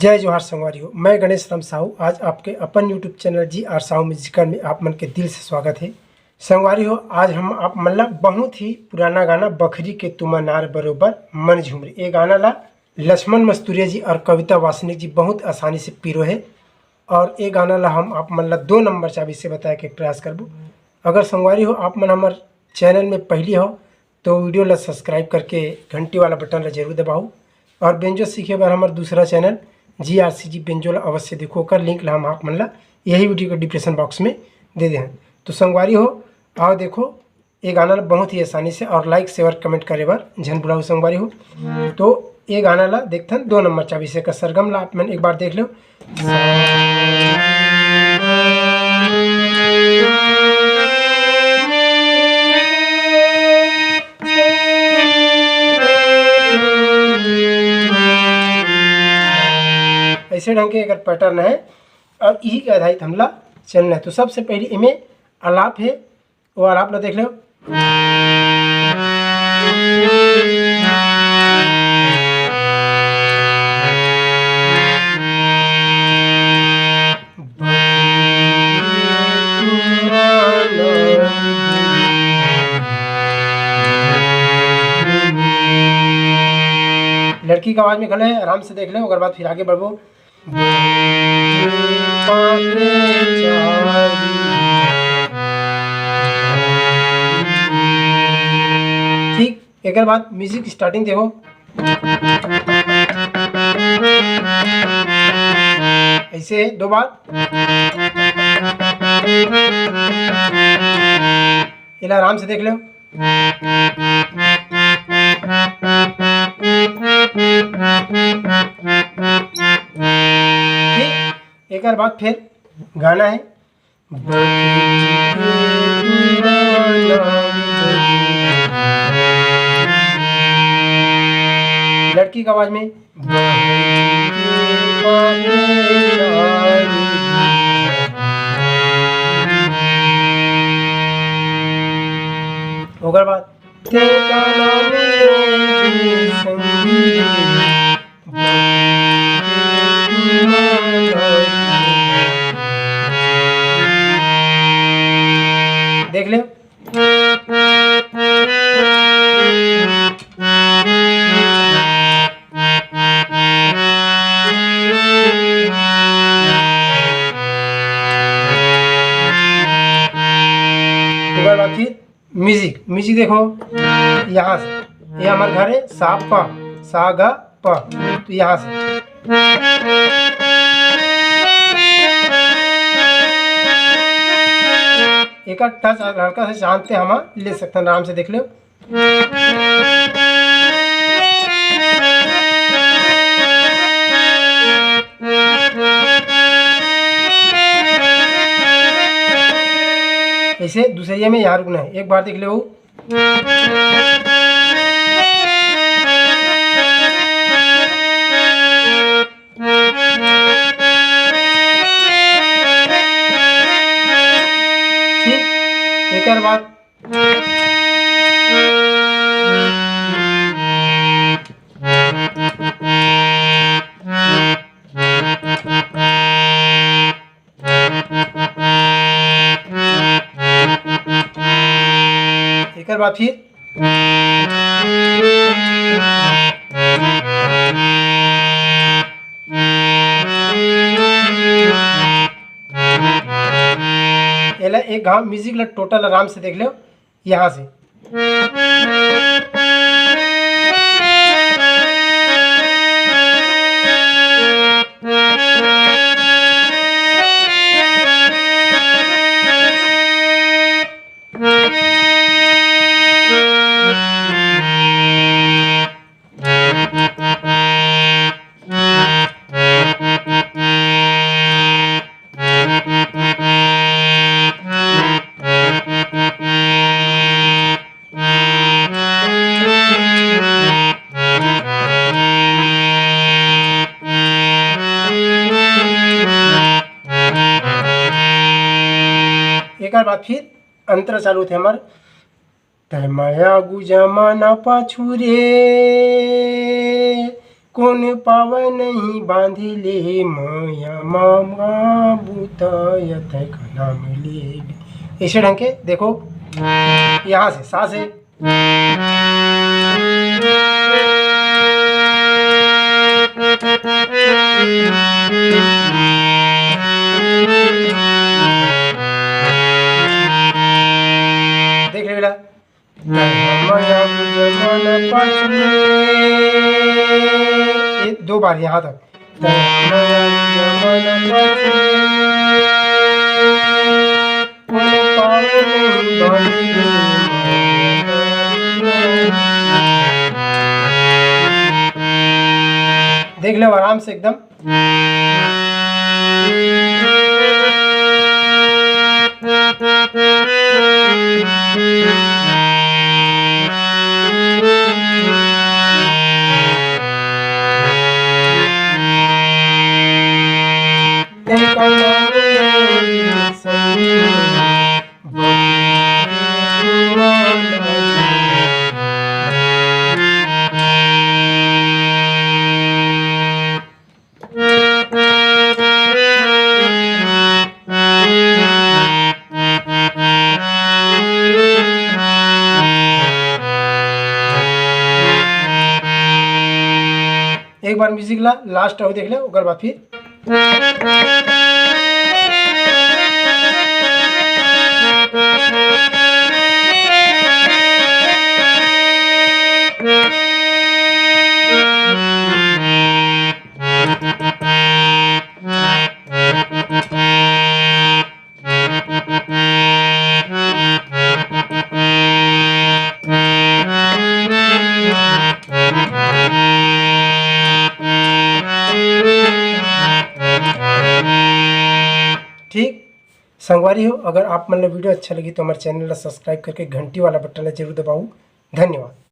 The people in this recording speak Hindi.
जय जोहार संगवारियों, मैं गणेश राम साहू आज आपके अपन YouTube channel G R Sahu musical में आप मन के दिल से स्वागत है। संगवारियों, आज हम आप मतलब बहुत ही पुराना गाना बखरी के तुमा नार बरोबर मन झूमरे, ये गाना ला लक्ष्मण मस्तूरिया जी और कविता वासनिक जी बहुत आसानी से पीरो है और ये गाना ला हम आप मतलब 2 नंबर चाबी से बताए के प्रयास करबो। अगर संगवारी हो आप मन हमारे चैनल में पहली हो तो वीडियो ला सब्सक्राइब करके घंटी वाला बटन ला जरूर दबाओ और बेंजो सीखे बार हमारा दूसरा चैनल GRCG बेंजो ला अवश्य देखो कर लिंक ला हम आप मन ला यही वीडियो के डिस्क्रिप्शन बॉक्स में दे दे हैं। तो संगवारी हो आओ देखो ये गाना ला बहुत ही आसानी से और लाइक शेयर कमेंट करे बार झन बुलाओ। संगवारी हो तो ये गाना ला देखते हैं 2 नंबर चाबी से का सरगम ला आप मैंने एक बार देख लो। ऐसे ढंग के अगर पैटर्न है और यही के आधारित हमला चलना है। तो सबसे पहले इमें आलाप है, वो आलाप ला देख लो। लड़की का आवाज में गले है, आराम से देख लो। अगर बात फिर आगे बढ़ो। ठीक, एक बात म्यूजिक स्टार्टिंग देखो। ऐसे 2 बार इला आराम से देख लो। एक बात फिर गाना है लड़की की आवाज में ओकर बाद देख ले। म्यूजिक देखो यहाँ से, ये हमारे घर है सा प, सा गा प, तो यहाँ से एक टच हल्का से शांत हम ले सकते हैं, आराम से देख लो। ऐसे दूसरे में यहाँ रुकना है, एक बार देख लो। ठीक, एक बार बाद फिर एक गाँव म्यूजिक ला टोटल आराम से देख लो यहाँ से। एक बार फिर अंतर चालू थे हमारे। तय माया गु जमाना पाछू रे, कौन पावे नहीं बांधी ले, माया मामा बूतय का नाम ले। ऐसे ढंग के देखो यहाँ से सा से देख ले बेटा। दो बार यहाँ तक। देख लो आराम से एकदम। एक बार म्यूजिक ला लास्ट और देख ले, ओकर बाद फिर ठीक। संगवारी हो, अगर आप मतलब वीडियो अच्छा लगी तो हमारे चैनल को सब्सक्राइब करके घंटी वाला बटन जरूर दबाओ। धन्यवाद।